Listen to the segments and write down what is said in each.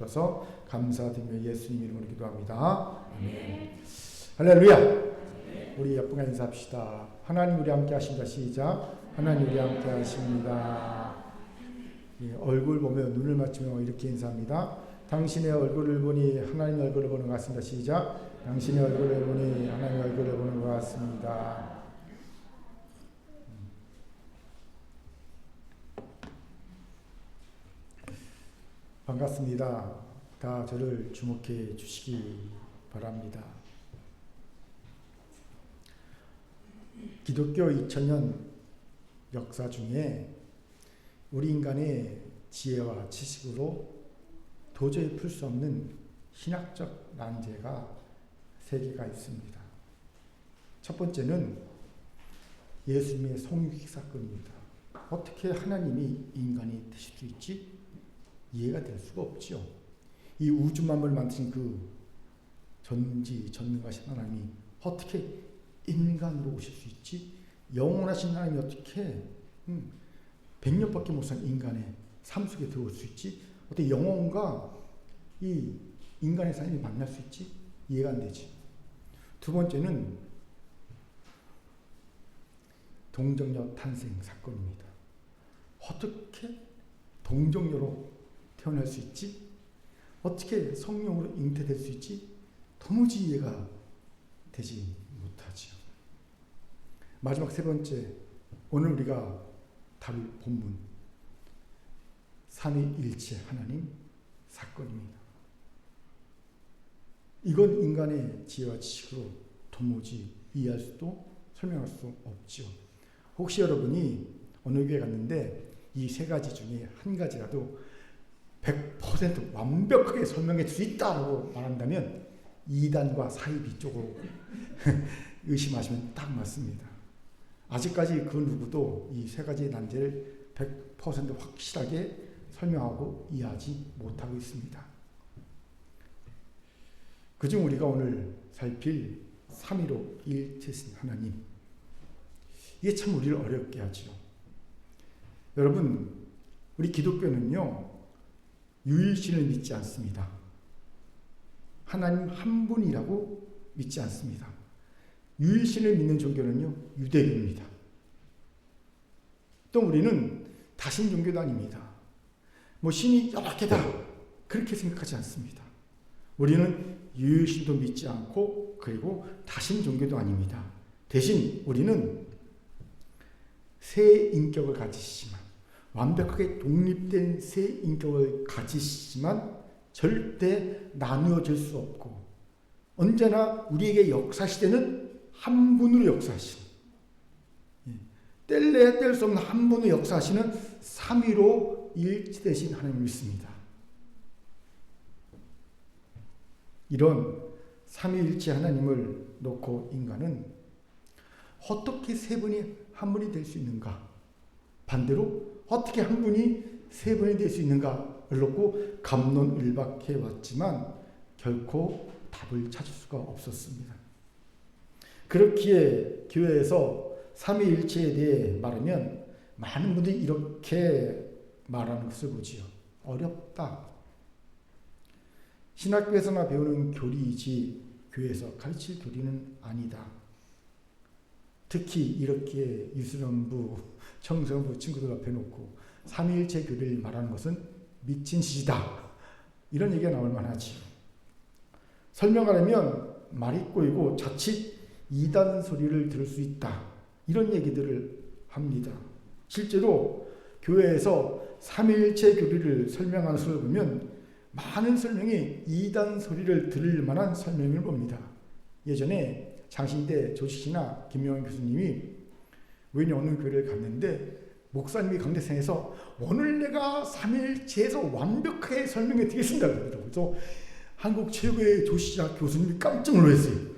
그래서 감사드리며 예수님 이름으로 기도합니다. 아멘. 할렐루야. 우리 예쁘게 인사합시다. 하나님 우리 함께 하십니다. 시작. 하나님 우리 함께 하십니다. 예, 얼굴 보며 눈을 맞추며 이렇게 인사합니다. 당신의 얼굴을 보니 하나님의 얼굴을 보는 것 같습니다. 시작. 당신의 얼굴을 보니 하나님의 얼굴을 보는 것 같습니다. 반갑습니다. 다 저를 주목해 주시기 바랍니다. 기독교 2000년 역사 중에 우리 인간의 지혜와 지식으로 도저히 풀 수 없는 신학적 난제가 세 개가 있습니다. 첫 번째는 예수님의 성육식 사건입니다. 어떻게 하나님이 인간이 되실 수 있지? 이해가 될 수가 없죠. 이 우주 만물을 만드신 그 전지전능하신 하나님이 어떻게 인간으로 오실 수 있지? 영원하신 하나님이 어떻게 100년밖에 못 산 인간의 삶 속에 들어올 수 있지? 어떻게 영혼과 이 인간의 삶이 만날 수 있지? 이해가 안 되지. 두 번째는 동정녀 탄생 사건입니다. 어떻게 동정녀로 태어날 수 있지? 어떻게 성령으로 잉태될 수 있지? 도무지 이해가 되지 못하지요. 마지막 세 번째, 오늘 우리가 다룰 본문 삼위일체 하나님 사건입니다. 이건 인간의 지혜와 지식으로 도무지 이해할 수도 설명할 수 없죠. 혹시 여러분이 어느 교회 갔는데 이 세 가지 중에 한 가지라도 100% 완벽하게 설명해 줄 수 있다고 말한다면 이단과 사이비 쪽으로 의심하시면 딱 맞습니다. 아직까지 그 누구도 이 세 가지 난제를 100% 확실하게 설명하고 이해하지 못하고 있습니다. 그중 우리가 오늘 살필 삼위로 일체신 하나님, 이게 참 우리를 어렵게 하죠. 여러분, 우리 기독교는요 유일신을 믿지 않습니다. 하나님 한 분이라고 믿지 않습니다. 유일신을 믿는 종교는요 유대교입니다. 또 우리는 다신 종교도 아닙니다. 뭐 신이 여러 개다 그렇게 생각하지 않습니다. 우리는 유일신도 믿지 않고 그리고 다신 종교도 아닙니다. 대신 우리는 세 인격을 가지시지만 완벽하게 독립된 세 인격을 가지시지만 절대 나누어질 수 없고 언제나 우리에게 역사시대는 한 분으로 역사하시는, 뗄래야 뗄 수 없는 한 분으로 역사하시는 삼위로 일치되신 하나님을 믿습니다. 이런 삼위일체 하나님을 놓고 인간은 어떻게 세 분이 한 분이 될 수 있는가? 반대로 어떻게 한 분이 세 분이 될 수 있는가를 놓고 갑론을박해 왔지만 결코 답을 찾을 수가 없었습니다. 그렇기에 교회에서 삼위일체에 대해 말하면 많은 분들이 이렇게 말하는 것을 보지요. 어렵다. 신학교에서나 배우는 교리이지 교회에서 가르칠 교리는 아니다. 특히 이렇게 유수련부, 청소년부 친구들 앞에 놓고 삼위일체 교리를 말하는 것은 미친 짓이다. 이런 얘기가 나올 만하지. 설명하려면 말이 꼬이고 자칫 이단 소리를 들을 수 있다. 이런 얘기들을 합니다. 실제로 교회에서 삼위일체 교리를 설명하는 것을 보면 많은 설명이 이단 소리를 들을 만한 설명을 봅니다. 예전에 장신대 조식이나 김영환 교수님이 우연히 어느 교회를 갔는데 목사님이 강대상에서 오늘 내가 삼위일체에서 완벽하게 설명해 드리겠습니다. 그러더라고요. 그래서 한국 최고의 조시자 교수님이 깜짝 놀랐어요.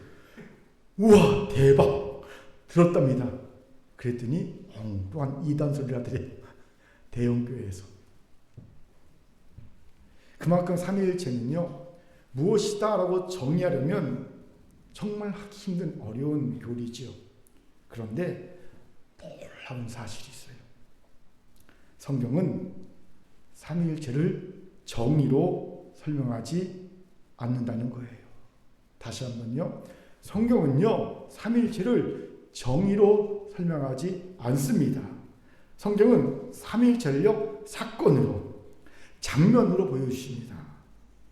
우와 대박 들었답니다. 그랬더니 또한 이단 소리를 하더래요. 대형교회에서. 그만큼 삼위일체는요 무엇이다 라고 정의하려면 정말 하기 힘든 어려운 교리지요. 그런데 놀라운 사실이 있어요. 성경은 삼위일체를 정의로 설명하지 않는다는 거예요. 다시 한번요. 성경은요, 삼일체를 정의로 설명하지 않습니다. 성경은 삼일체를요, 사건으로, 장면으로 보여주십니다.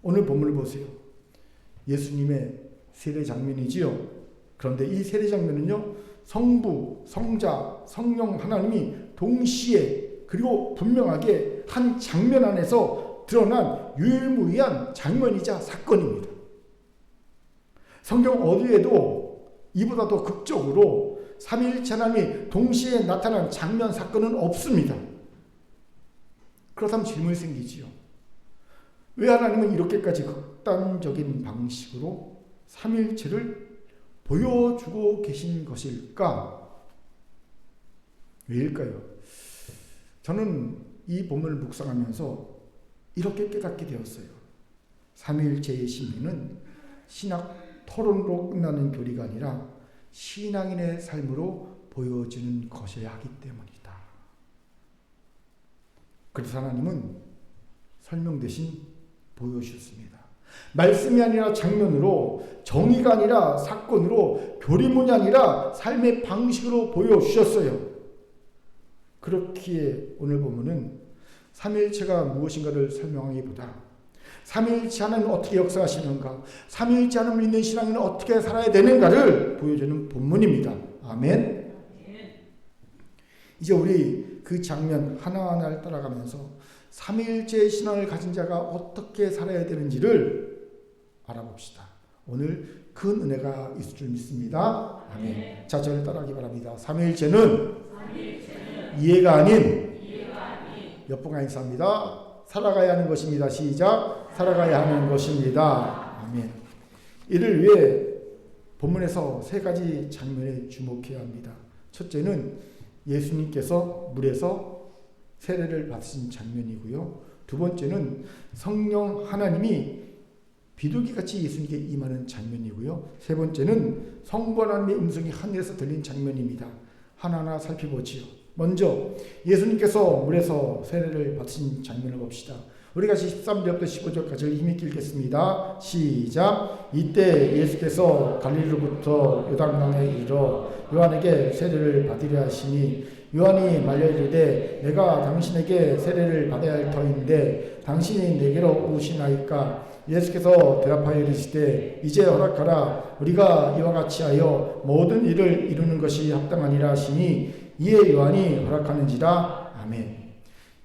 오늘 본문을 보세요. 예수님의 세례 장면이지요. 그런데 이 세례 장면은요, 성부, 성자, 성령 하나님이 동시에 그리고 분명하게 한 장면 안에서 드러난 유일무이한 장면이자 사건입니다. 성경 어디에도 이보다 더 극적으로 삼위일체 하나님이 동시에 나타난 장면, 사건은 없습니다. 그렇다면 질문이 생기지요. 왜 하나님은 이렇게까지 극단적인 방식으로 삼위일체를 보여주고 계신 것일까? 왜일까요? 저는 이 본문을 묵상하면서 이렇게 깨닫게 되었어요. 삼위일체의 신비는 신학 토론으로 끝나는 교리가 아니라 신앙인의 삶으로 보여지는 것이어야 하기 때문이다. 그래서 하나님은 설명 대신 보여주셨습니다. 말씀이 아니라 장면으로, 정의가 아니라 사건으로, 교리문이 아니라 삶의 방식으로 보여주셨어요. 그렇기에 오늘 보면은 삼위일체가 무엇인가를 설명하기보다 삼위일체 하나님은 어떻게 역사하시는가, 삼위일체 하나님을 믿는 신앙인은 어떻게 살아야 되는가를 보여주는 본문입니다. 아멘. 이제 우리 그 장면 하나하나를 따라가면서 삼위일체의 신앙을 가진 자가 어떻게 살아야 되는지를 알아봅시다. 오늘 큰 은혜가 있을 줄 믿습니다. 아멘. 자, 저를 따라하기 바랍니다. 삼위일체는 이해가 아닌 여포가 인사합니다. 살아가야 하는 것입니다. 시작. 살아가야 하는 것입니다. 아멘. 이를 위해 본문에서 세 가지 장면에 주목해야 합니다. 첫째는 예수님께서 물에서 세례를 받으신 장면이고요. 두 번째는 성령 하나님이 비둘기같이 예수님께 임하는 장면이고요. 세 번째는 성부 하나님의 음성이 하늘에서 들린 장면입니다. 하나하나 살펴보지요. 먼저 예수님께서 물에서 세례를 받으신 장면을 봅시다. 우리 같이 13절부터 15절까지 힘있게 읽겠습니다. 시작. 이때 예수께서 갈릴리로부터 요단강에 이르러 요한에게 세례를 받으려 하시니 요한이 말려 이르되 내가 당신에게 세례를 받아야 할 터인데 당신이 내게로 오시나이까. 예수께서 대답하여 이르시되 이제 허락하라. 우리가 이와 같이 하여 모든 일을 이루는 것이 합당하니라 하시니 이에 요한이 허락하는지라. 아멘.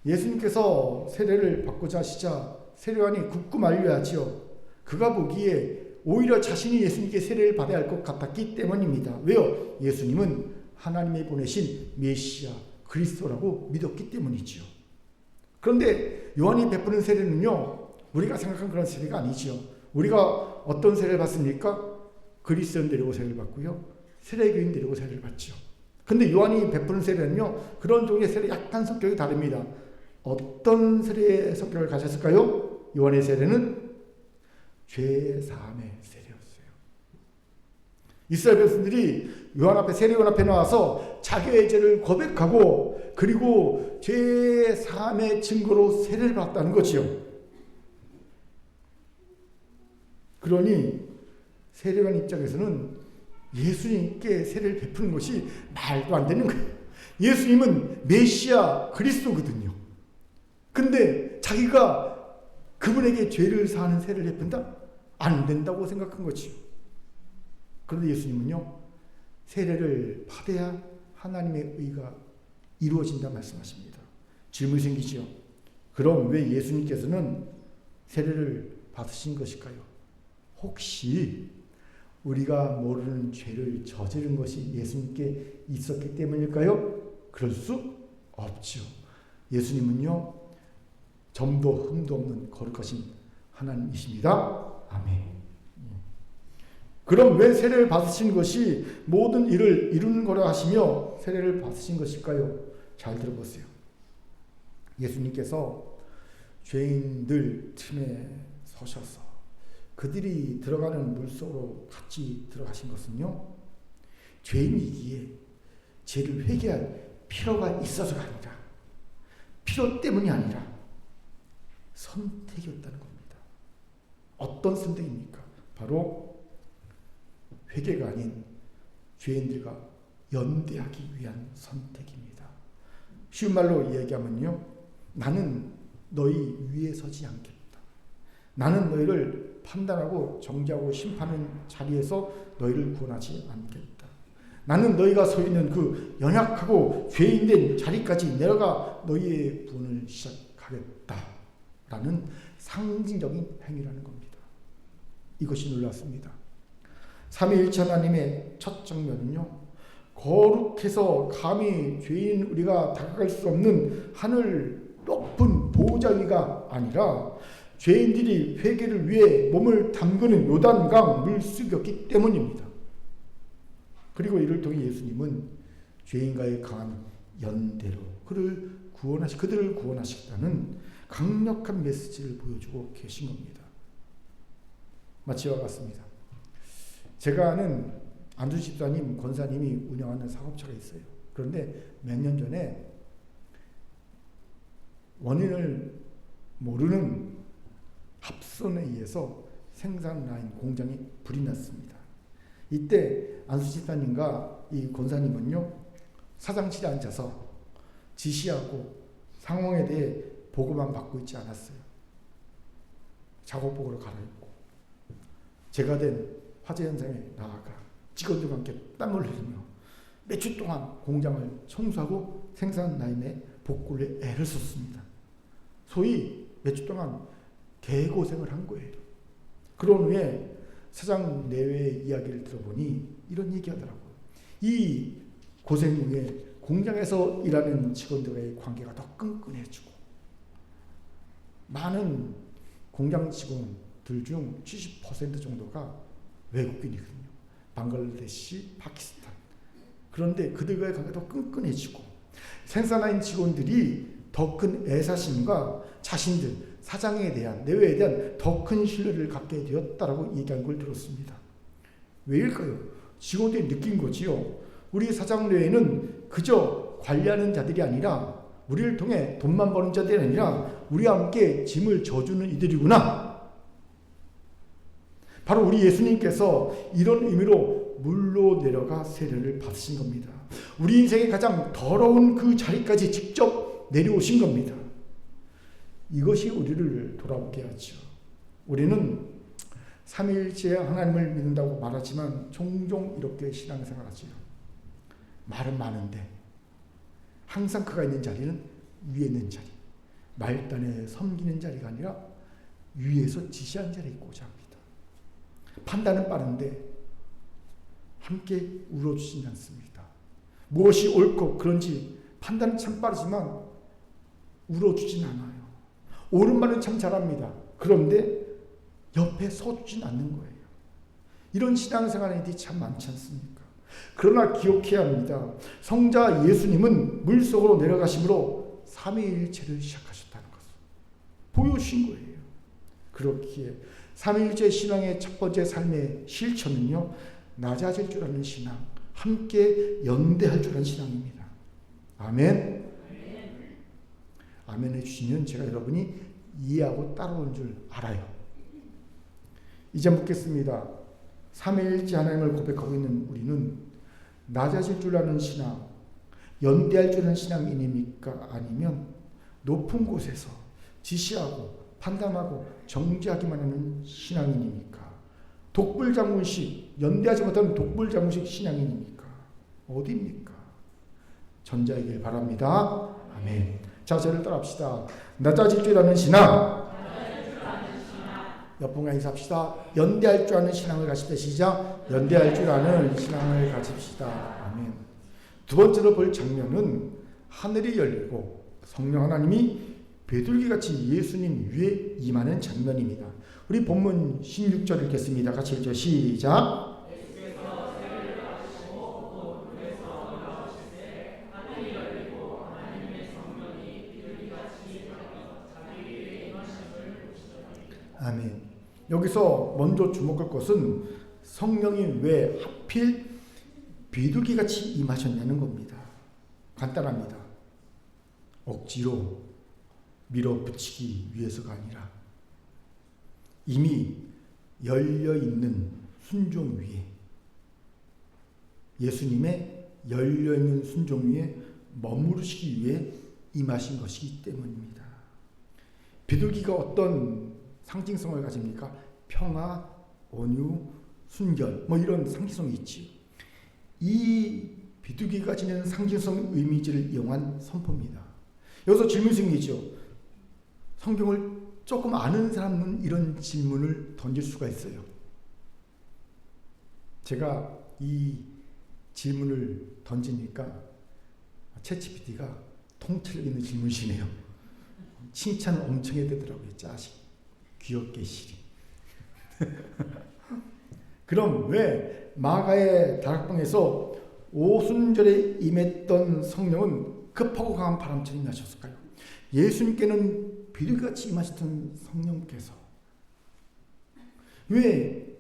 예수님께서 세례를 받고자 하시자 세례요한이 굳고 말려야지요. 그가 보기에 오히려 자신이 예수님께 세례를 받아야 할 것 같았기 때문입니다. 왜요? 예수님은 하나님이 보내신 메시아 그리스도라고 믿었기 때문이지요. 그런데 요한이 베푸는 세례는요, 우리가 생각한 그런 세례가 아니지요. 우리가 어떤 세례를 받습니까? 그리스도인 데리고 세례를 받고요, 세례교인 데리고 세례를 받죠. 근데 요한이 베푸는 세례는요, 그런 종류의 세례 약간 성격이 다릅니다. 어떤 세례의 성격을 가졌을까요? 요한의 세례는 죄사함의 세례였어요. 이스라엘 백성들이 요한 앞에, 세례요한 앞에 나와서 자기의 죄를 고백하고 그리고 죄사함의 증거로 세례를 받았다는 거지요. 그러니 세례요한 입장에서는 예수님께 세례를 베푸는 것이 말도 안 되는 거예요. 예수님은 메시아 그리스도거든요. 근데 자기가 그분에게 죄를 사하는 세례를 베푼다? 안 된다고 생각한 거지요. 그런데 예수님은요, 세례를 받아야 하나님의 의가 이루어진다 말씀하십니다. 질문이 생기죠. 그럼 왜 예수님께서는 세례를 받으신 것일까요? 혹시 우리가 모르는 죄를 저지른 것이 예수님께 있었기 때문일까요? 그럴 수 없죠. 예수님은요, 점도 흠도 없는 거룩하신 하나님이십니다. 아멘. 그럼 왜 세례를 받으신 것이 모든 일을 이루는 거라 하시며 세례를 받으신 것일까요? 잘 들어보세요. 예수님께서 죄인들 틈에 서셔서 그들이 들어가는 물속으로 같이 들어가신 것은요, 죄인이기에 죄를 회개할 필요가 있어서가 아니라, 필요 때문이 아니라 선택이었다는 겁니다. 어떤 선택입니까? 바로 회개가 아닌 죄인들과 연대하기 위한 선택입니다. 쉬운 말로 이야기하면요, 나는 너희 위에 서지 않겠다. 나는 너희를 판단하고 정죄하고 심판하는 자리에서 너희를 구원하지 않겠다. 나는 너희가 서 있는 그 연약하고 죄인된 자리까지 내려가 너희의 구원을 시작하겠다라는 상징적인 행위라는 겁니다. 이것이 놀랍습니다. 삼위일체 하나님의 첫 장면은요, 거룩해서 감히 죄인 우리가 다가갈 수 없는 하늘 높은 보호자 위가 아니라 죄인들이 회개를 위해 몸을 담그는 요단강 물속이었기 때문입니다. 그리고 이를 통해 예수님은 죄인과의 강한 연대로 그들을 구원하시겠다는 강력한 메시지를 보여주고 계신 겁니다. 마치와 같습니다. 제가 아는 안수 집사님, 권사님이 운영하는 사업체가 있어요. 그런데 몇 년 전에 원인을 모르는 합선에 의해서 생산 라인 공장이 불이 났습니다. 이때 안수 집사님과 이 권사님은요, 사장실에 앉아서 지시하고 상황에 대해 보고만 받고 있지 않았어요. 작업복으로 갈아입고 제가 된 화재 현장에 나아가 직원들과 함께 땀을 흘리며 몇 주 동안 공장을 청소하고 생산 라인에 복구를 애를 썼습니다. 소위 몇 주 동안 개고생을 한 거예요. 그런 후에 사장 내외의 이야기를 들어보니 이런 얘기하더라고요. 이 고생 후에 공장에서 일하는 직원들과의 관계가 더 끈끈해지고, 많은 공장 직원들 중 70% 정도가 외국인이거든요. 방글라데시, 파키스탄. 그런데 그들과의 관계가 더 끈끈해지고, 생산라인 직원들이 더 큰 애사심과 자신들, 사장에 대한, 내외에 대한 더 큰 신뢰를 갖게 되었다라고 얘기한 걸 들었습니다. 왜일까요? 직원들이 느낀 거지요. 우리 사장 내에는 그저 관리하는 자들이 아니라, 우리를 통해 돈만 버는 자들이 아니라 우리와 함께 짐을 져주는 이들이구나. 바로 우리 예수님께서 이런 의미로 물로 내려가 세례를 받으신 겁니다. 우리 인생의 가장 더러운 그 자리까지 직접 내려오신 겁니다. 이것이 우리를 돌아보게 하죠. 우리는 삼위일체 하나님을 믿는다고 말하지만 종종 이렇게 신앙생활하지요. 말은 많은데 항상 그가 있는 자리는 위에 있는 자리, 말단에 섬기는 자리가 아니라 위에서 지시한 자리에 있고자 합니다. 판단은 빠른데 함께 울어주시지 않습니다. 무엇이 옳고 그런지 판단은 참 빠르지만 울어주진 않아요. 옳은 말은 참 잘합니다. 그런데 옆에 서주진 않는 거예요. 이런 신앙생활이 참 많지 않습니까? 그러나 기억해야 합니다. 성자 예수님은 물속으로 내려가심으로 삼위일체를 시작하셨다는 것을 보여주신 거예요. 그렇기에 삼위일체 신앙의 첫 번째 삶의 실천은요, 낮아질 줄 아는 신앙, 함께 연대할 줄 아는 신앙입니다. 아멘. 아멘 해주시면 제가 여러분이 이해하고 따라오는 줄 알아요. 이제 묻겠습니다. 삼위일체 하나님을 고백하고 있는 우리는 낮아질 줄 아는 신앙, 연대할 줄 아는 신앙인입니까? 아니면 높은 곳에서 지시하고 판단하고 정죄하기만 하는 신앙인입니까? 독불장군식, 연대하지 못하는 독불장군식 신앙인입니까? 어디입니까? 전자이길 바랍니다. 아멘. 자, 저를 따라합시다. 낮아질 줄 아는 신앙. 옆분과 인사합시다. 연대할 줄 아는 신앙을 가집시다. 시작. 연대할 줄 아는 신앙을 가집시다. 아멘. 두 번째로 볼 장면은 하늘이 열리고 성령 하나님이 비둘기같이 예수님 위에 임하는 장면입니다. 우리 본문 16절 읽겠습니다. 같이 읽죠. 시작. 아멘. 여기서 먼저 주목할 것은 성령이 왜 하필 비둘기같이 임하셨냐는 겁니다. 간단합니다. 억지로 밀어붙이기 위해서가 아니라 이미 열려있는 순종 위에, 예수님의 열려있는 순종 위에 머무르시기 위해 임하신 것이기 때문입니다. 비둘기가 어떤 상징성을 가집니까? 평화, 온유, 순결, 이런 상징성이 있지요. 이 비둘기가 지니는 상징성 이미지를 이용한 선포입니다. 여기서 질문이 생기죠. 성경을 조금 아는 사람은 이런 질문을 던질 수가 있어요. 제가 이 질문을 던지니까 챗GPT가 통찰력 있는 질문이시네요. 칭찬을 엄청 해야 되더라고요. 자식 귀엽게 시리. 그럼 왜 마가의 다락방에서 오순절에 임했던 성령은 급하고 강한 바람처럼 임하셨을까요? 예수님께는 비둘기같이 임하셨던 성령께서 왜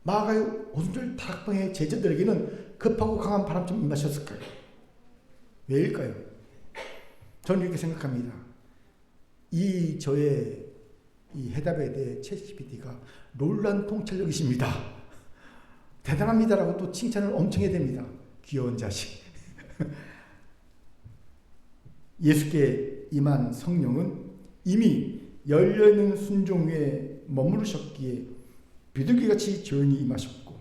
마가의 오순절 다락방의 제자들에게는 급하고 강한 바람처럼 임하셨을까요? 왜일까요? 저는 이렇게 생각합니다. 저의 이 해답에 대해 챗GPT가 놀란 통찰력이십니다. 대단합니다라고 또 칭찬을 엄청 해야 됩니다. 귀여운 자식. 예수께 임한 성령은 이미 열려있는 순종 위에 머무르셨기에 비둘기같이 조용히 임하셨고,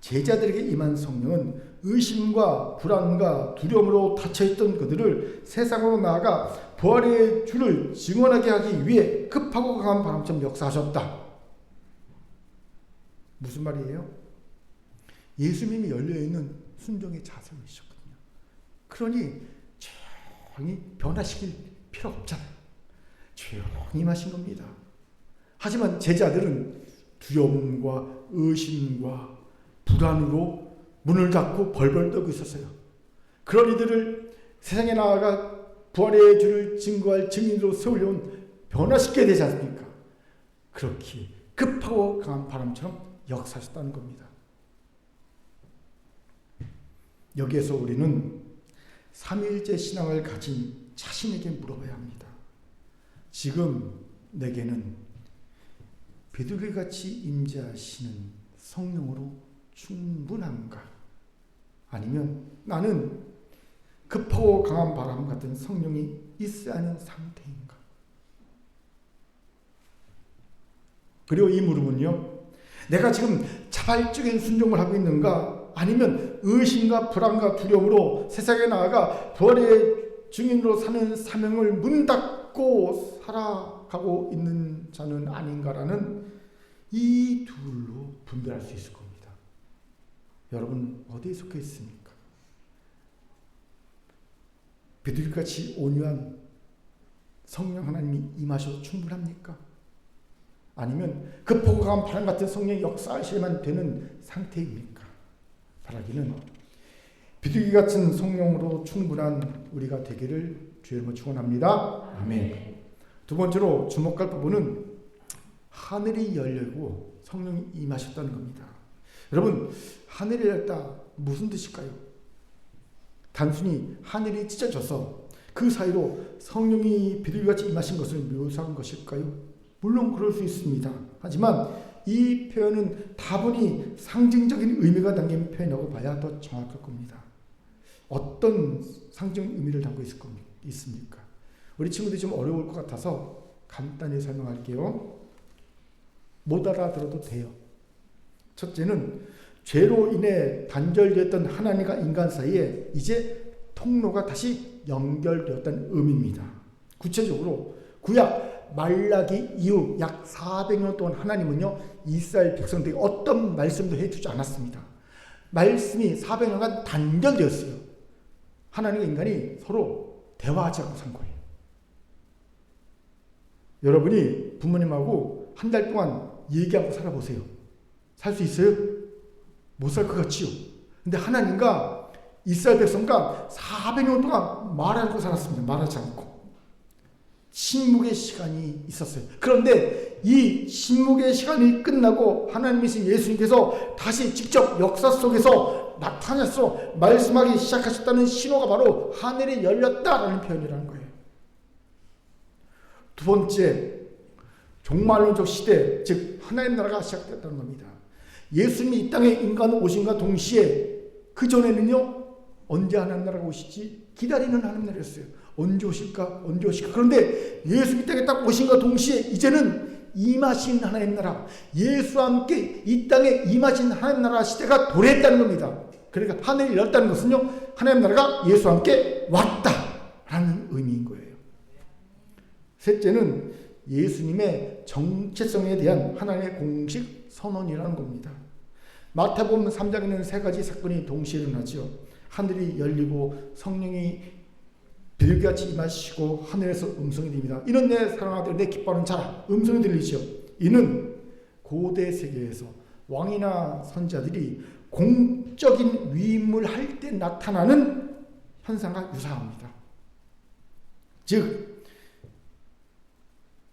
제자들에게 임한 성령은 의심과 불안과 두려움으로 닫혀있던 그들을 세상으로 나아가 부활의 주를 증언하게 하기 위해 급하고 강한 바람처럼 역사하셨다. 무슨 말이에요? 예수님이 열려있는 순종의 자세이셨거든요. 그러니 조용히 변화시킬 필요가 없잖아요. 조용히 임하신 겁니다. 하지만 제자들은 두려움과 의심과 불안으로 문을 닫고 벌벌 떨고 있었어요. 그런 이들을 세상에 나아가 부활의 주를 증거할 증인으로 세우려면 변화시켜야 되지 않습니까? 그렇게 급하고 강한 바람처럼 역사하셨다는 겁니다. 여기에서 우리는 삼위일체 신앙을 가진 자신에게 물어봐야 합니다. 지금 내게는 비둘기같이 임재하시는 성령으로 충분한가? 아니면 나는 급하고 강한 바람 같은 성령이 있어야 하는 상태인가? 그리고 이 물음은요, 내가 지금 자발적인 순종을 하고 있는가? 아니면 의심과 불안과 두려움으로 세상에 나아가 부활의 증인으로 사는 사명을 문 닫고 살아가고 있는 자는 아닌가라는 이 둘로 분별할 수 있을 겁니다. 여러분 어디에 속해 있습니까? 비둘기같이 온유한 성령 하나님이 임하셔도 충분합니까? 아니면 급하고 강한 바람 같은 성령이 역사하셔야만 되는 상태입니까? 바라기는 비둘기 같은 성령으로 충분한 우리가 되기를 주의 이름으로 축원합니다. 아멘. 두 번째로 주목할 부분은 하늘이 열리고 성령이 임하셨다는 겁니다. 여러분, 하늘이 열렸다 무슨 뜻일까요? 단순히 하늘이 찢어져서 그 사이로 성령이 비둘기같이 임하신 것을 묘사한 것일까요? 물론 그럴 수 있습니다. 하지만 이 표현은 다분히 상징적인 의미가 담긴 표현이라고 봐야 더 정확할 겁니다. 어떤 상징 의미를 담고 있습니까? 우리 친구들이 좀 어려울 것 같아서 간단히 설명할게요. 못 알아들어도 돼요. 첫째는 죄로 인해 단절되었던 하나님과 인간 사이에 이제 통로가 다시 연결되었다는 의미입니다. 구체적으로 구약 말라기 이후 약 400년 동안 하나님은요, 이스라엘 백성들에게 어떤 말씀도 해주지 않았습니다. 말씀이 400년간 단절되었어요. 하나님과 인간이 서로 대화하지 않고 산 거예요. 여러분이 부모님하고 한 달 동안 얘기하고 살아보세요. 살 수 있어요? 못 살 것 같지요? 근데 하나님과 이스라엘 백성과 400년 동안 말하고 살았습니다. 말하지 않고. 침묵의 시간이 있었어요. 그런데 이 침묵의 시간이 끝나고 하나님이신 예수님께서 다시 직접 역사 속에서 나타나서 말씀하기 시작하셨다는 신호가 바로 하늘이 열렸다라는 표현이라는 거예요. 두 번째, 종말론적 시대, 즉 하나님 나라가 시작됐다는 겁니다. 예수님이 이 땅에 인간으로 오신과 동시에 그 전에는요, 언제 하나님 나라가 오실지 기다리는 하나님 나라였어요. 언제 오실까? 언제 오실까? 그런데 예수님이 이 땅에 딱 오신과 동시에 이제는 임하신 하나님 나라, 예수와 함께 이 땅에 임하신 하나님 나라 시대가 도래했다는 겁니다. 그러니까 하늘이 열렸다는 것은요, 하나님 나라가 예수와 함께 왔다라는 의미인 거예요. 셋째는 예수님의 정체성에 대한 하나님의 공식 선언이라는 겁니다. 마태복음 3장에는 세 가지 사건이 동시에 일어나죠. 하늘이 열리고 성령이 비둘기같이 임하시고 하늘에서 음성이 들립니다. 이는 내 사랑하는 아들, 내 기뻐하는 자라. 음성이 들리죠. 이는 고대 세계에서 왕이나 선지자들이 공적인 위임을 할 때 나타나는 현상과 유사합니다. 즉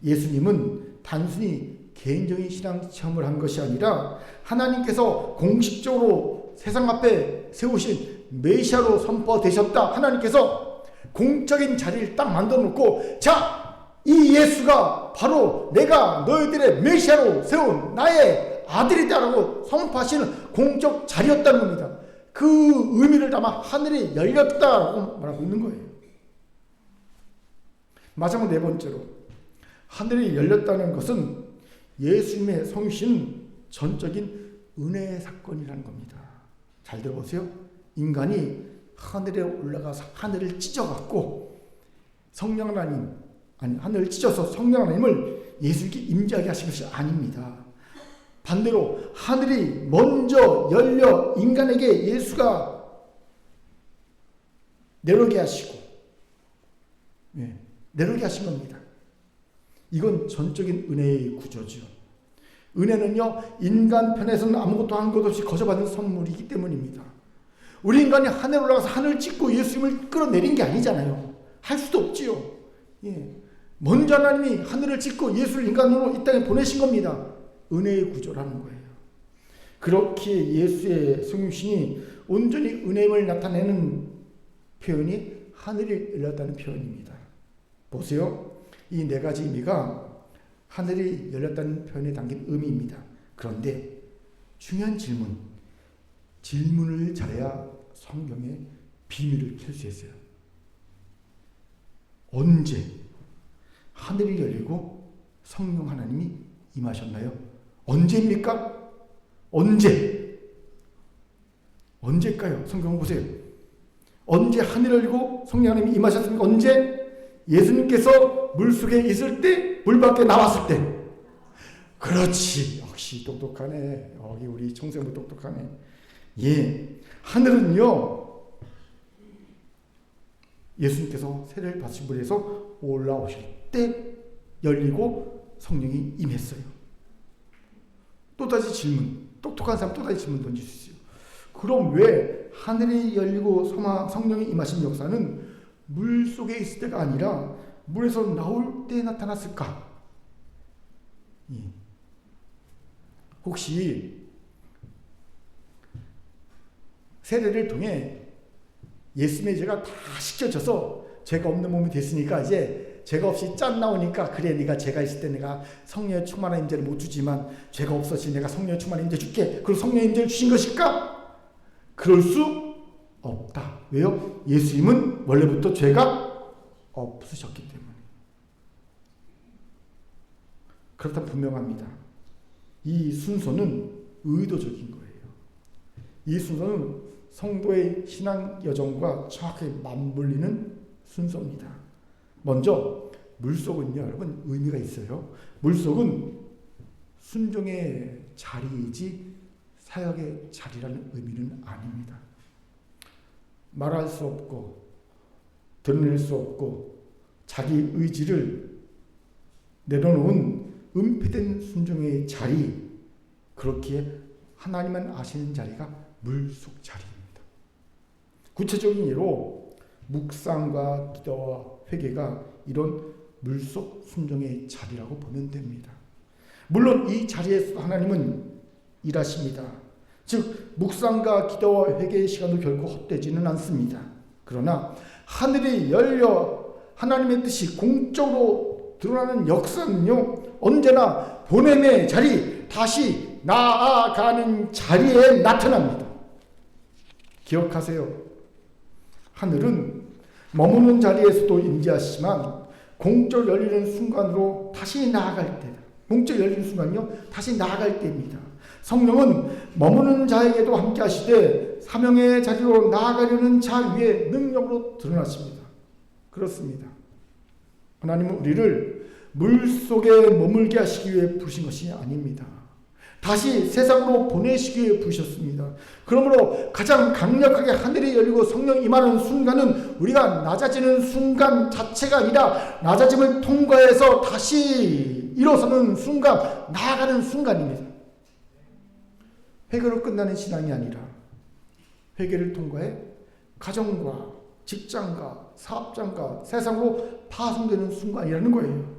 예수님은 단순히 개인적인 신앙 체험을 한 것이 아니라 하나님께서 공식적으로 세상 앞에 세우신 메시아로 선포되셨다. 하나님께서 공적인 자리를 딱 만들어 놓고, 자, 이 예수가 바로 내가 너희들의 메시아로 세운 나의 아들이다라고 선포하시는 공적 자리였다는 겁니다. 그 의미를 담아 하늘이 열렸다라고 말하고 있는 거예요. 마지막 네 번째로, 하늘이 열렸다는 것은 예수님의 성신 전적인 은혜의 사건이라는 겁니다. 잘 들어보세요. 인간이 하늘에 올라가서 하늘을 찢어갖고 성령 하나님, 아니 하늘을 찢어서 성령 하나님을 예수님께 임재하게 하신 것이 아닙니다. 반대로 하늘이 먼저 열려 인간에게 예수가 내려오게 하시고, 내려오게 하신 겁니다. 이건 전적인 은혜의 구조죠. 은혜는요, 인간 편에서는 아무것도 한 것 없이 거저받은 선물이기 때문입니다. 우리 인간이 하늘에 올라가서 하늘을 찢고 예수님을 끌어내린 게 아니잖아요. 할 수도 없지요. 먼저 하나님이 하늘을 찢고 예수를 인간으로 이 땅에 보내신 겁니다. 은혜의 구조라는 거예요. 그렇게 예수의 성육신이 온전히 은혜임을 나타내는 표현이 하늘이 열렸다는 표현입니다. 보세요. 이 네 가지 의미가 하늘이 열렸다는 표현에 담긴 의미입니다. 그런데 중요한 질문을 잘해야 성경의 비밀을 켤 수 있어요. 언제 하늘이 열리고 성령 하나님이 임하셨나요? 언제입니까? 언제일까요? 성경 보세요. 언제 하늘을 열리고 성령 하나님이 임하셨습니까? 언제? 예수님께서 물속에 있을 때, 물 밖에 나왔을 때. 그렇지. 역시 똑똑하네. 여기 우리 청소년부 똑똑하네. 하늘은요, 예수님께서 세례를 받으신 분에서 올라오실 때 열리고 성령이 임했어요. 또다시 질문, 똑똑한 사람 또다시 질문 던질 수 있어요. 그럼 왜 하늘이 열리고 성령이 임하신 역사는 물 속에 있을 때가 아니라 물에서 나올 때 나타났을까? 혹시 세례를 통해 예수님의 죄가 다 씻겨져서 죄가 없는 몸이 됐으니까 이제 죄가 없이 짠 나오니까, 그래 네가 죄가 있을 때 내가 성령의 충만한 임재를 못 주지만 죄가 없어지 내가 성령의 충만한 임재 줄게. 그리고 성령의 임재를 주신 것일까? 그럴 수 없다. 왜요? 예수님은 원래부터 죄가 없으셨기 때문에. 그렇다면 분명합니다. 이 순서는 의도적인 거예요. 이 순서는 성도의 신앙 여정과 정확하게 맞물리는 순서입니다. 먼저 물속은요, 여러분 의미가 있어요. 물속은 순종의 자리이지 사역의 자리라는 의미는 아닙니다. 말할 수 없고 드러낼 수 없고 자기 의지를 내려놓은 은폐된 순종의 자리, 그렇기에 하나님만 아시는 자리가 물속 자리입니다. 구체적인 예로 묵상과 기도와 회개가 이런 물속 순종의 자리라고 보면 됩니다. 물론 이 자리에서 하나님은 일하십니다. 즉 묵상과 기도와 회개의 시간도 결코 헛되지는 않습니다. 그러나 하늘이 열려 하나님의 뜻이 공적으로 드러나는 역사는요, 언제나 보냄의 자리, 다시 나아가는 자리에 나타납니다. 기억하세요. 하늘은 머무는 자리에서도 임재하시지만 공적 열리는 순간으로 다시 나아갈 때다. 공적 열리는 순간이요, 다시 나아갈 때입니다. 성령은 머무는 자에게도 함께 하시되 사명의 자리로 나아가려는 자 위에 능력으로 드러나십니다. 그렇습니다. 하나님은 우리를 물속에 머물게 하시기 위해 부르신 것이 아닙니다. 다시 세상으로 보내시기 위해 부르셨습니다. 그러므로 가장 강력하게 하늘이 열리고 성령이 임하는 순간은 우리가 낮아지는 순간 자체가 아니라 낮아짐을 통과해서 다시 일어서는 순간, 나아가는 순간입니다. 회개로 끝나는 신앙이 아니라 회개를 통과해 가정과 직장과 사업장과 세상으로 파송되는 순간이라는 거예요.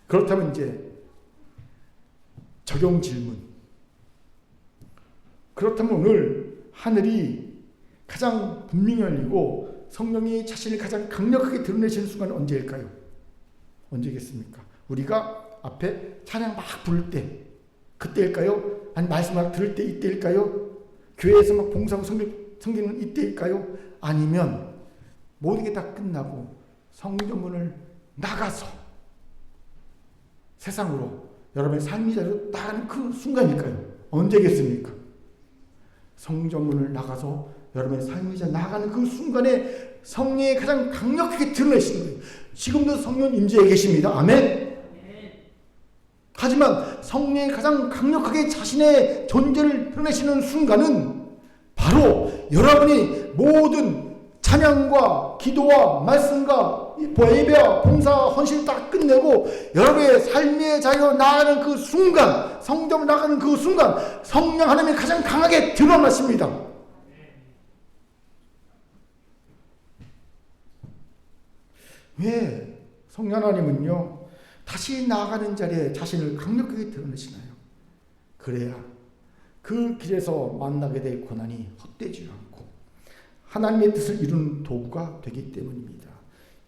그렇다면 이제 적용 질문. 그렇다면 오늘 하늘이 가장 분명히 열리고 성령이 자신을 가장 강력하게 드러내시는 순간은 언제일까요? 언제겠습니까? 우리가 앞에 찬양 막 부를 때 그때일까요? 아니 말씀 막 들을 때 이때일까요? 교회에서 막 봉사하고 섬기는 이때일까요? 아니면 모든 게 다 끝나고 성전문을 나가서 세상으로 여러분의 삶의 자리로 나가는 그 순간일까요? 언제겠습니까? 성전문을 나가서 여러분의 삶의 자리로 나가는 그 순간에 성령이 가장 강력하게 드러내시는 거예요. 지금도 성령 임재해 계십니다. 아멘. 하지만 성령이 가장 강력하게 자신의 존재를 드러내시는 순간은 바로 여러분이 모든 찬양과 기도와 말씀과 예배와 봉사 헌신 다 끝내고 여러분의 삶의 자리로 나아가는 그 순간, 성전으로 나가는 그 순간 성령 하나님이 가장 강하게 드러나십니다. 왜? 성령 하나님은요 다시 나아가는 자리에 자신을 강력하게 드러내시나요? 그래야 그 길에서 만나게 될 고난이 헛되지 않고 하나님의 뜻을 이루는 도구가 되기 때문입니다.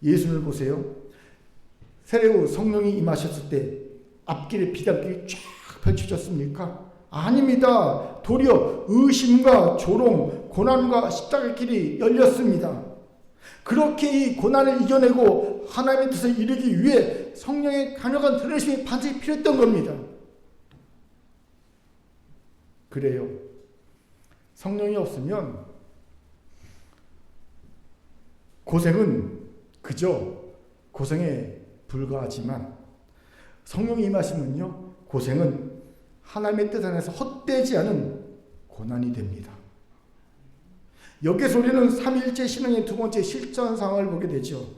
예수를 보세요. 세례 후 성령이 임하셨을 때 앞길에 비단길이 쫙 펼쳐졌습니까? 아닙니다. 도리어 의심과 조롱, 고난과 십자가의 길이 열렸습니다. 그렇게 이 고난을 이겨내고 하나님의 뜻을 이루기 위해 성령의 강력한 드러내심이 반드시 필요했던 겁니다. 그래요. 성령이 없으면 고생은 그저 고생에 불과하지만 성령이 임하시면요 고생은 하나님의 뜻 안에서 헛되지 않은 고난이 됩니다. 여기서 우리는 삼위일체 신앙의 두 번째 실전 상황을 보게 되죠.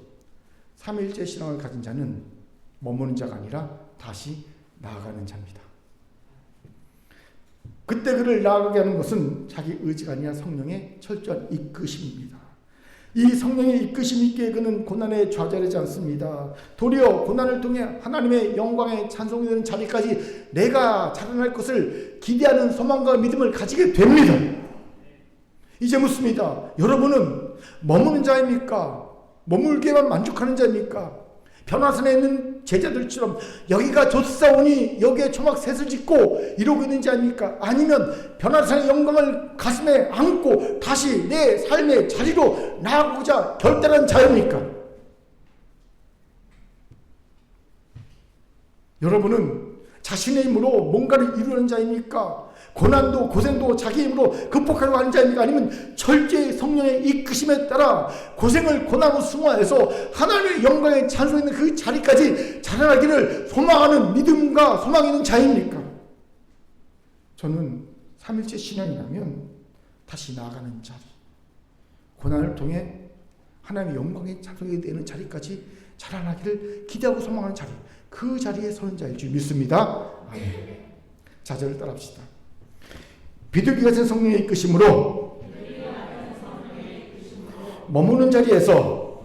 삼위일체 신앙을 가진 자는 머무는 자가 아니라 다시 나아가는 자입니다. 그때 그를 나아가게 하는 것은 자기 의지가 아니라 성령의 철저한 이끄심입니다. 이 성령의 이끄심 있게 그는 고난에 좌절하지 않습니다. 도리어 고난을 통해 하나님의 영광에 찬송이 되는 자리까지 내가 자라날 것을 기대하는 소망과 믿음을 가지게 됩니다. 이제 묻습니다. 여러분은 머무는 자입니까? 머물게만 만족하는 자입니까? 변화산에 있는 제자들처럼 여기가 좋사오니 여기에 초막 셋을 짓고 이러고 있는 자입니까? 아니면 변화산의 영광을 가슴에 안고 다시 내 삶의 자리로 나아가고자 결단한 자입니까? 여러분은 자신의 힘으로 뭔가를 이루는 자입니까? 고난도 고생도 자기 힘으로 극복하려고 하는 자입니까? 아니면 철저히 성령의 이끄심에 따라 고생을 고난으로 승화해서 하나님의 영광에 찬송하는 그 자리까지 자라나기를 소망하는 믿음과 소망이 있는 자입니까? 저는 삼일째 신앙이라면 다시 나아가는 자리, 고난을 통해 하나님의 영광에 찬송이 되는 자리까지 자라나기를 기대하고 소망하는 자리, 그 자리에 서는 자일 줄 믿습니다. 아멘. 자절을 따라합시다. 비둘기 같은 성령의 이끄심으로 머무는 자리에서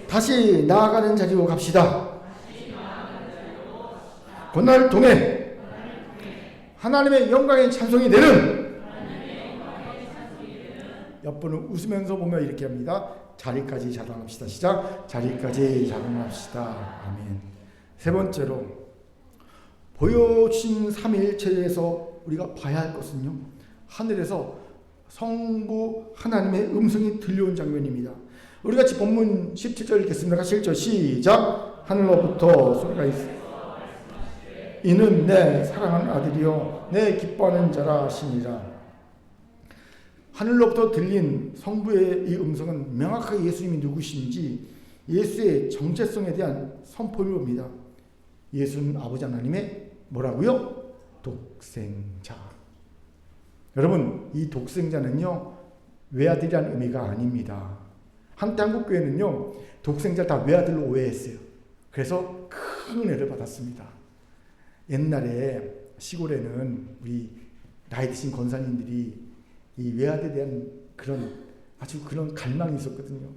다시 나아가는 자리로 갑시다. 고난을 통해 하나님의 영광의 찬송이 되는, 옆분을 웃으면서 보며 이렇게 합니다. 자리까지 자랑합시다. 시작. 자리까지 자랑합시다. 아멘. 세 번째로 보여주신 삼위일체에서 우리가 봐야 할 것은요, 하늘에서 성부 하나님의 음성이 들려온 장면입니다. 우리 같이 본문 17절 읽겠습니다. 같이 1절 시작. 하늘로부터 소리가 있어 이는 내 사랑하는 아들이요 내 기뻐하는 자라 하시니라. 하늘로부터 들린 성부의 이 음성은 명확하게 예수님이 누구신지 예수의 정체성에 대한 선포를 봅니다. 예수는 아버지 하나님의 뭐라고요? 독생자. 여러분, 이 독생자는요 외아들이라는 의미가 아닙니다. 한때 한국교회는요 독생자를 다 외아들로 오해했어요. 그래서 큰 은혜를 받았습니다. 옛날에 시골에는 우리 나이 드신 권사님들이 이 외아들에 대한 아주 그런 갈망이 있었거든요.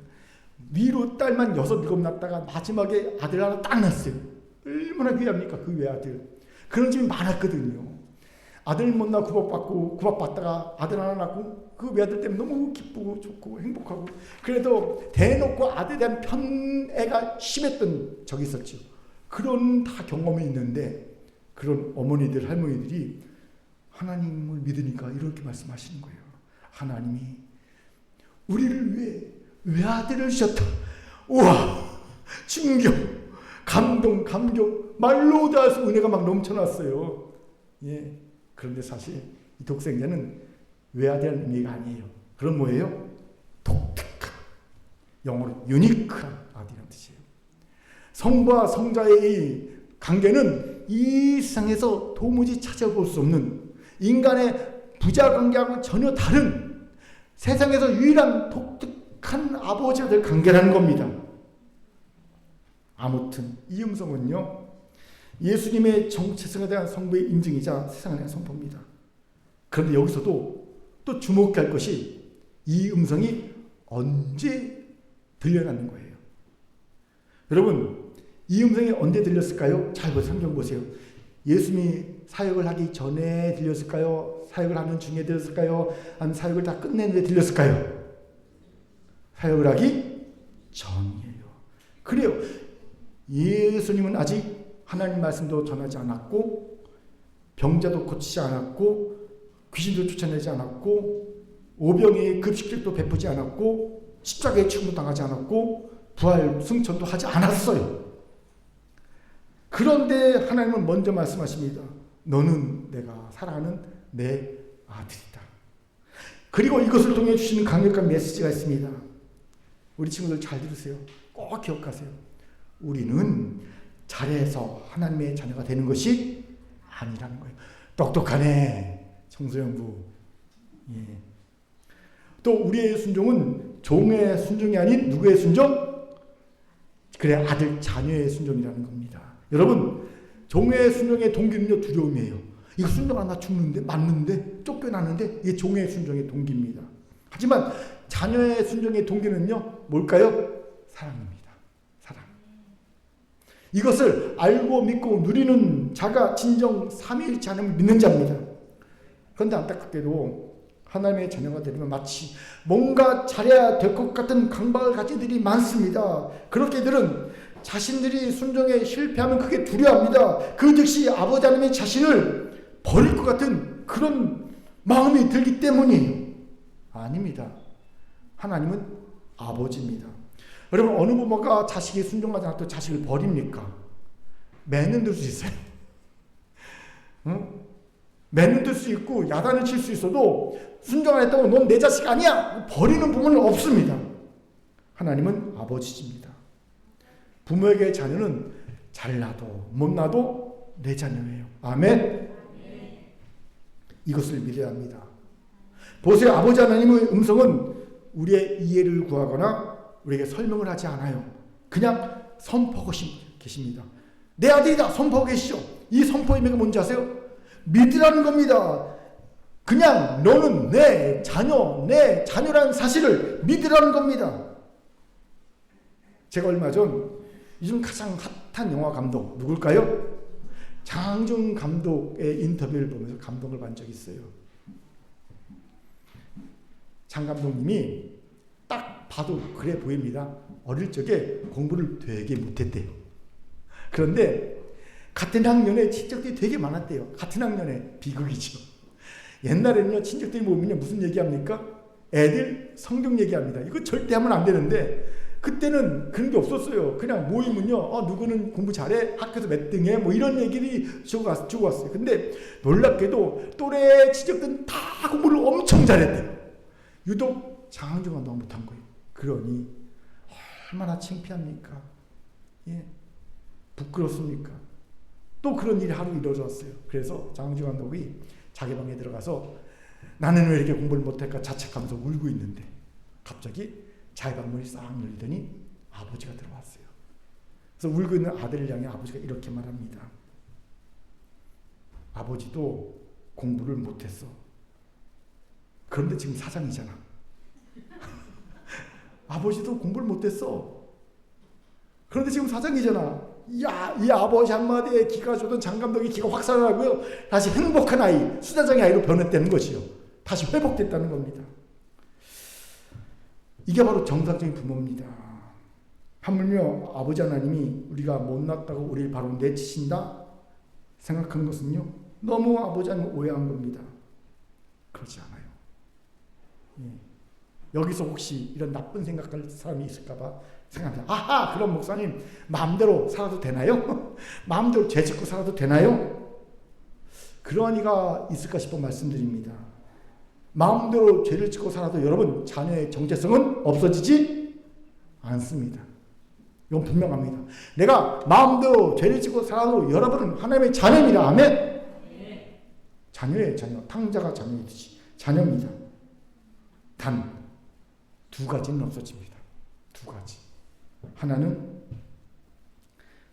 위로 딸만 6, 7 낳다가 마지막에 아들 하나 딱 낳았어요. 얼마나 귀합니까 그 외아들. 그런 집이 많았거든요. 아들 못 낳아 구박받다가 아들 하나 낳고 그 외아들 때문에 너무 기쁘고 좋고 행복하고, 그래도 대놓고 아들에 대한 편애가 심했던 적이 있었죠. 그런 다 경험이 있는데 그런 어머니들 할머니들이 하나님을 믿으니까 이렇게 말씀하시는 거예요. 하나님이 우리를 위해 외아들을 주셨다. 우와, 충격, 감동, 말로 닿아서 은혜가 막 넘쳐났어요. 예. 그런데 사실 이 독생자는 외아들이라는 의미가 아니에요. 그럼 뭐예요? 독특한, 영어로 유니크한 아들이라는 뜻이에요. 성부와 성자의 이 관계는 이 세상에서 도무지 찾아볼 수 없는, 인간의 부자 관계하고 전혀 다른 세상에서 유일한 독특한 아버지 아들 관계라는 겁니다. 아무튼 이 음성은요 예수님의 정체성에 대한 성부의 인증이자 세상에 대한 선포입니다. 그런데 여기서도 또 주목할 것이 이 음성이 언제 들려나는 거예요. 여러분, 이 음성이 언제 들렸을까요? 잘 보세요. 성경 보세요. 예수님이 사역을 하기 전에 들렸을까요? 사역을 하는 중에 들렸을까요? 아니면 사역을 다 끝낸 후에 들렸을까요? 사역을 하기 전이에요. 그래요. 예수님은 아직 하나님 말씀도 전하지 않았고, 병자도 고치지 않았고, 귀신도 쫓아내지 않았고, 오병이의 급식들도 베푸지 않았고, 십자가의 죽음도 당하지 않았고, 부활 승천도 하지 않았어요. 그런데 하나님은 먼저 말씀하십니다. 너는 내가 사랑하는 내 아들이다. 그리고 이것을 통해 주시는 강력한 메시지가 있습니다. 우리 친구들 잘 들으세요. 꼭 기억하세요. 우리는 잘해서 하나님의 자녀가 되는 것이 아니라는 거예요. 똑똑하네, 청소년부. 예. 또 우리의 순종은 종의 순종이 아닌 누구의 순종? 그래, 아들, 자녀의 순종이라는 겁니다. 여러분, 종의 순종의 동기는요, 두려움이에요. 이거 순종하나 죽는데, 맞는데, 쫓겨나는데, 이게 종의 순종의 동기입니다. 하지만 자녀의 순종의 동기는요, 뭘까요? 사랑입니다. 이것을 알고 믿고 누리는 자가 진정 삼위일체 하나님을 믿는 자입니다. 그런데 안타깝게도 하나님의 자녀가 되면 마치 뭔가 잘해야 될 것 같은 강박을 가진 이들이 많습니다. 그렇게 이들은 자신들이 순종에 실패하면 크게 두려워합니다. 그 즉시 아버지 하나님의 자신을 버릴 것 같은 그런 마음이 들기 때문이에요. 아닙니다. 하나님은 아버지입니다. 여러분, 어느 부모가 자식이 순종하지 않아도 자식을 버립니까? 매는 들 수 있어요. 응? 매는 들 수 있고 야단을 칠 수 있어도 순종 안 했다고 넌 내 자식 아니야! 버리는 부모는 없습니다. 하나님은 아버지입니다. 부모에게 자녀는 잘나도 못나도 내 자녀예요. 아멘? 이것을 믿어야 합니다. 보세요. 아버지 하나님의 음성은 우리의 이해를 구하거나 우리에게 설명을 하지 않아요. 그냥 선포하고 계십니다. 내 아들이다 선포하고 계시죠. 이 선포의 의미가 뭔지 아세요? 믿으라는 겁니다. 그냥 너는 내 자녀라는 사실을 믿으라는 겁니다. 제가 얼마 전 요즘 가장 핫한 영화 감독 누굴까요? 장항준 감독의 인터뷰를 보면서 감동을 받은 적이 있어요. 장 감독님이 딱 봐도 그래 보입니다. 어릴 적에 공부를 되게 못했대요. 그런데 같은 학년에 친척들이 되게 많았대요. 같은 학년에. 비극이죠. 옛날에는요, 친척들이 모이면 무슨 얘기합니까? 애들 성경 얘기합니다. 이거 절대 하면 안 되는데, 그때는 그런 게 없었어요. 그냥 모이면요, 누구는 공부 잘해? 학교에서 몇 등해? 뭐 이런 얘기를 주고 왔어요. 근데 놀랍게도 또래 친척들은 다 공부를 엄청 잘했대요. 유독 장항준가 너무 못한 거예요. 그러니 얼마나 창피합니까? 예, 부끄럽습니까? 또 그런 일이 하루 이루어졌어요. 그래서 장항준 감독이 자기 방에 들어가서 나는 왜 이렇게 공부를 못할까 자책하면서 울고 있는데 갑자기 자기 방문이 싹 열리더니 아버지가 들어왔어요. 그래서 울고 있는 아들을 향해 아버지가 이렇게 말합니다. 아버지도 공부를 못했어. 그런데 지금 사장이잖아. 아버지도 공부를 못했어. 그런데 지금 사장이잖아. 야, 이 아버지 한마디에 기가 줬던 장 감독이 기가 확 살아나고요. 다시 행복한 아이, 수다장의 아이로 변했다는 것이요. 다시 회복됐다는 겁니다. 이게 바로 정상적인 부모입니다. 하물며 아버지 하나님이 우리가 못났다고 우리를 바로 내치신다 생각하는 것은요, 너무 아버지 하나님 오해한 겁니다. 그렇지 않아요. 예. 여기서 혹시 이런 나쁜 생각할 사람이 있을까봐 생각합니다. 아하, 그럼 목사님 마음대로 살아도 되나요? 마음대로 죄짓고 살아도 되나요? 그런 이가 있을까 싶어 말씀드립니다. 마음대로 죄를 짓고 살아도 여러분 자녀의 정체성은 없어지지 않습니다. 이건 분명합니다. 내가 마음대로 죄를 짓고 살아도 여러분은 하나님의 자녀입니다. 아멘. 자녀예요. 자녀. 탕자가 자녀이듯이 자녀입니다. 단 두 가지는 없어집니다. 두 가지. 하나는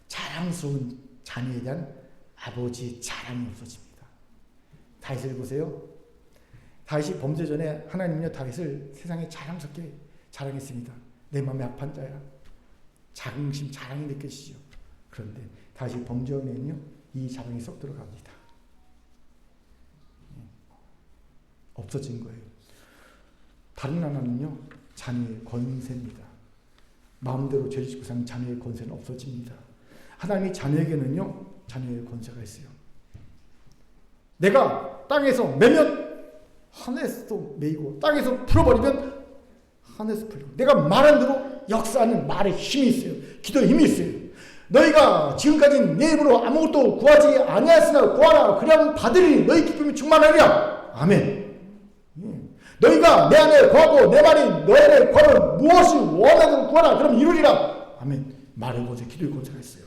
자랑스러운 자녀에 대한 아버지의 자랑이 없어집니다. 다윗을 보세요. 다윗이 범죄 전에 하나님은요, 다윗을 세상에 자랑스럽게 자랑했습니다. 내 마음에 합한 자야. 자긍심, 자랑이 느껴지죠. 그런데 다윗이 범죄 전에는요, 이 자랑이 쏙 들어갑니다. 없어진 거예요. 다른 하나는요, 자녀의 권세입니다. 마음대로 죄를 짓고 사는 자녀의 권세는 없어집니다. 하나님이 자녀에게는요, 자녀의 권세가 있어요. 내가 땅에서 매면 하늘에서도 매이고 땅에서 풀어버리면 하늘에서 풀리고 내가 말한 대로 역사하는 말에 힘이 있어요. 기도에 힘이 있어요. 너희가 지금까지 내 입으로 아무것도 구하지 아니하였으나 구하라 그리하면 받으리니 너희 기쁨이 충만하리라. 아멘. 너희가 내 안에 구하고 내 말이 너희 안에 구하면 무엇이 원하든 구하라 그럼 이루리라. 아멘. 말의 권세, 기도의 권세가 있어요.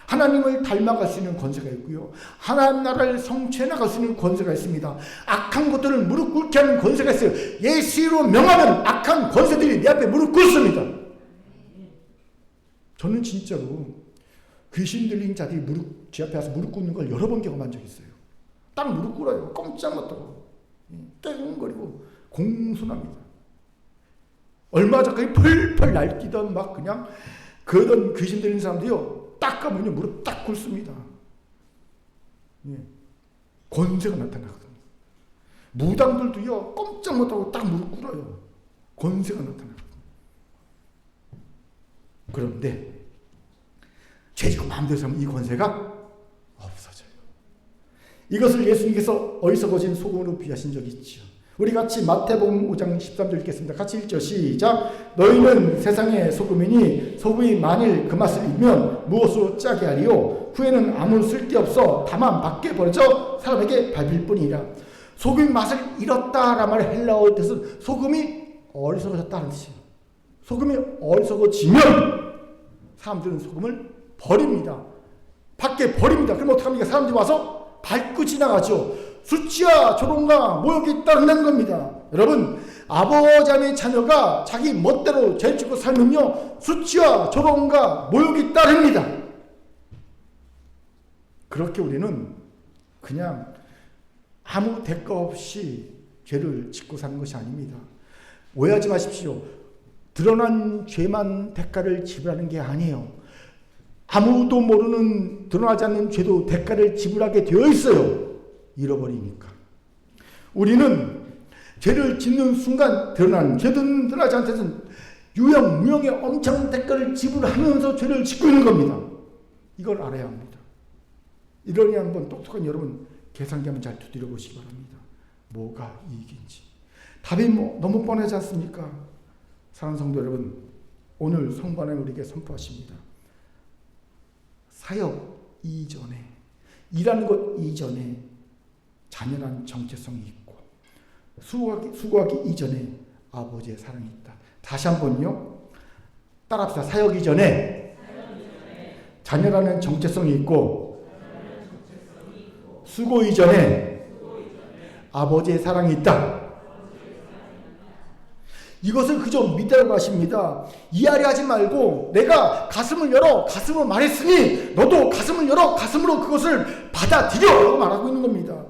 하나님을 닮아갈 수 있는 권세가 있고요. 하나님 나라를 성취해 나갈 수 있는 권세가 있습니다. 악한 것들을 무릎 꿇게 하는 권세가 있어요. 예수로 명하면 악한 권세들이 내 앞에 무릎 꿇습니다. 저는 진짜로 귀신 들린 자들이 제 앞에 와서 무릎 꿇는 걸 여러 번 경험한 적이 있어요. 딱 무릎 꿇어요. 꼼짝 못하고 땡거리고 공손합니다. 얼마 전까지 펄펄 날뛰던 막 그냥 그러던 귀신 들린 사람들이요. 딱 가면요 무릎 딱 꿇습니다. 예. 권세가 나타나거든요. 무당들도요 꼼짝 못하고 딱 무릎 꿇어요. 권세가 나타나거든요. 그런데 죄지고 마음대로 살면 이 권세가 없어져요. 이것을 예수님께서 어디서 거진 소금으로 비하신 적이 있죠. 우리 같이 마태복음 5장 13절 읽겠습니다. 같이 읽죠. 시작. 너희는 세상의 소금이니 소금이 만일 그 맛을 잃으면 무엇으로 짜게 하리요? 후에는 아무 쓸데없어 다만 밖에 버려져 사람에게 밟힐 뿐이라. 소금이 맛을 잃었다라는 말의 헬라어 뜻은 소금이 어리석어졌다는 뜻이에요. 소금이 어리석어지면 사람들은 소금을 버립니다. 밖에 버립니다. 그럼 어떡합니까? 사람들이 와서 밟고 지나가죠. 수치와 조롱과 모욕이 따른다는 겁니다. 여러분, 아버지 하나님의 자녀가 자기 멋대로 죄 짓고 살면요 수치와 조롱과 모욕이 따릅니다. 그렇게 우리는 그냥 아무 대가 없이 죄를 짓고 사는 것이 아닙니다. 오해하지 마십시오. 드러난 죄만 대가를 지불하는 게 아니에요. 아무도 모르는 드러나지 않는 죄도 대가를 지불하게 되어 있어요. 잃어버리니까. 우리는 죄를 짓는 순간 드러나는 죄든 드러나지 않든 유형 무형의 엄청난 대가를 지불하면서 죄를 짓고 있는 겁니다. 이걸 알아야 합니다. 이러니 한번 똑똑한 여러분 계산기 한번 잘 두드려 보시기 바랍니다. 뭐가 이익인지. 답이 너무 뻔하지 않습니까? 사랑하는 성도 여러분, 오늘 성부 하나님 우리에게 선포하십니다. 사역 이전에, 일하는 것 이전에 자녀란 정체성이 있고, 수고하기 이전에 아버지의 사랑이 있다. 다시 한번요. 따라합시다. 사역 이전에 자녀라는 정체성이 있고, 수고 이전에 아버지의 사랑이 있다. 이것을 그저 믿으라고 하십니다. 이해하려 하지 말고 내가 가슴을 열어 가슴으로 말했으니 너도 가슴을 열어 가슴으로 그것을 받아들여 라고 말하고 있는 겁니다.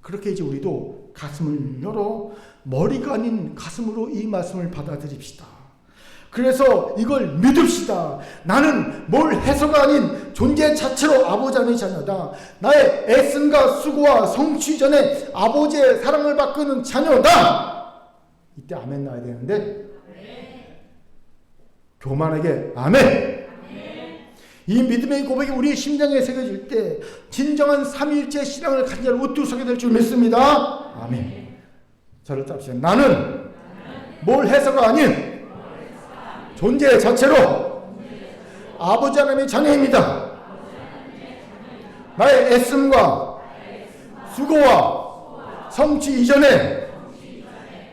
그렇게 이제 우리도 가슴을 열어 머리가 아닌 가슴으로 이 말씀을 받아들입시다. 그래서 이걸 믿읍시다. 나는 뭘 해서가 아닌 존재 자체로 아버지 안의 자녀다. 나의 애씀과 수고와 성취 이전에 아버지의 사랑을 받고 있는 자녀다. 이때 아멘 나와야 되는데 교만에게 아멘. 이 믿음의 고백이 우리의 심장에 새겨질 때 진정한 삼위일체 신앙을 가진 자를 우뚝 서게 될 줄 믿습니다. 아멘. 저를 따르시죠. 나는 뭘 해서가 아닌 존재 자체로 아버지 하나님의 자녀입니다. 나의 애씀과 수고와 성취 이전에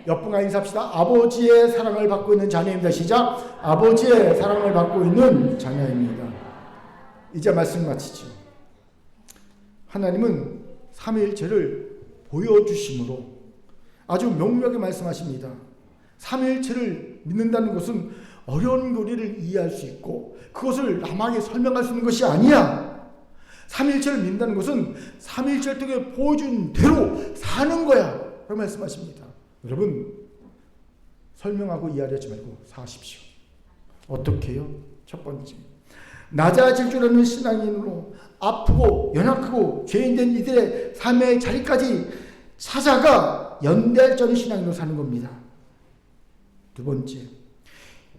옆분과 인사합시다. 아버지의 사랑을 받고 있는 자녀입니다. 시작. 아버지의 사랑을 받고 있는 자녀입니다. 이제 말씀 마치죠. 하나님은 삼위일체를 보여주심으로 아주 명료하게 말씀하십니다. 삼위일체를 믿는다는 것은 어려운 교리를 이해할 수 있고 그것을 남에게 설명할 수 있는 것이 아니야. 삼위일체를 믿는다는 것은 삼위일체를 통해 보여준 대로 사는 거야 라고 말씀하십니다. 여러분 설명하고 이해하려 하지 말고 사십시오. 어떻게 해요? 첫 번째, 낮아질 줄 아는 신앙인으로 아프고 연약하고 죄인된 이들의 삶의 자리까지 찾아가 연대할전의 신앙인으로 사는 겁니다. 두 번째,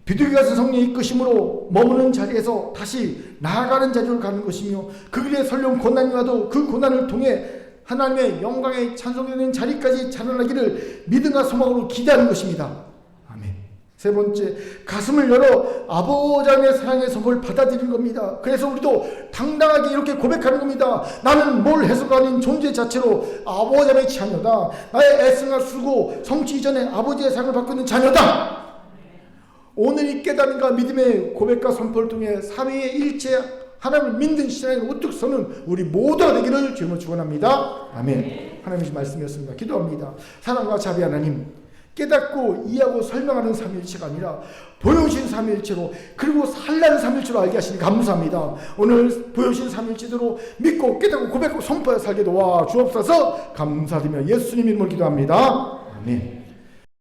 비둘기 같은 성령의 이끄심으로 머무는 자리에서 다시 나아가는 자리로 가는 것이며 그 길에 설령 고난이 와도 그 고난을 통해 하나님의 영광에 찬송되는 자리까지 자라나기를 믿음과 소망으로 기대하는 것입니다. 아멘. 세 번째, 가슴을 열어 아버지 하나님의 사랑의 선물을 받아들이는 겁니다. 그래서 우리도 당당하게 이렇게 고백하는 겁니다. 나는 뭘 해서가 아닌 존재 자체로 아버지 하나님의 자녀다. 나의 애씀과 수고, 성취 이전에 아버지의 사랑을 받고 있는 자녀다. 오늘 이 깨달음과 믿음의 고백과 선포를 통해 삼위의 일체 하나님을 믿는 신앙에 우뚝 서는 우리 모두가 되기를 주님으로 축원합니다. 아멘. 하나님의 말씀이었습니다. 기도합니다. 사랑과 자비 하나님, 깨닫고 이해하고 설명하는 삼위일체가 아니라 보여주신 삼위일체로 그리고 살라는 삼위일체로 알게 하시니 감사합니다. 오늘 보여주신 삼위일체대로 믿고 깨닫고 고백하고 선포해 살게 도와 주옵소서. 감사드리며 예수님 이름으로 기도합니다. 아멘.